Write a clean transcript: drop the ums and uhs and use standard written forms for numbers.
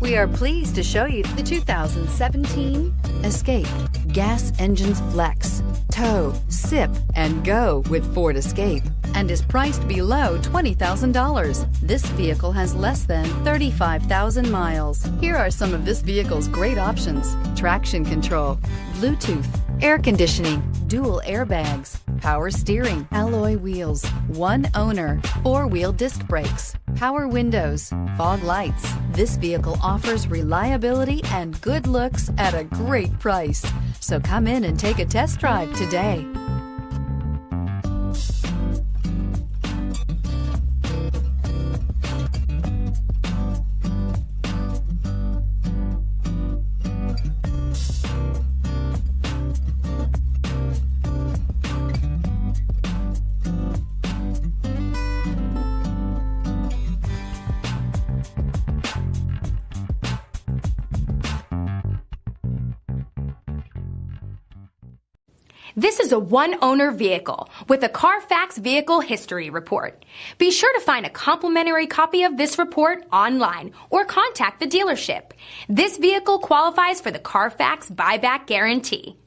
We are pleased to show you the 2017 Escape. Gas engines flex, tow, sip, and go with Ford Escape, and is priced below $20,000. This vehicle has less than 35,000 miles. Here are some of this vehicle's great options: traction control, Bluetooth, air conditioning, dual airbags, power steering, alloy wheels, one owner, four-wheel disc brakes, power windows, fog lights. This vehicle offers reliability and good looks at a great price. So come in and take a test drive today. This is a one-owner vehicle with a CARFAX Vehicle History Report. Be sure to find a complimentary copy of this report online or contact the dealership. This vehicle qualifies for the CARFAX Buyback Guarantee.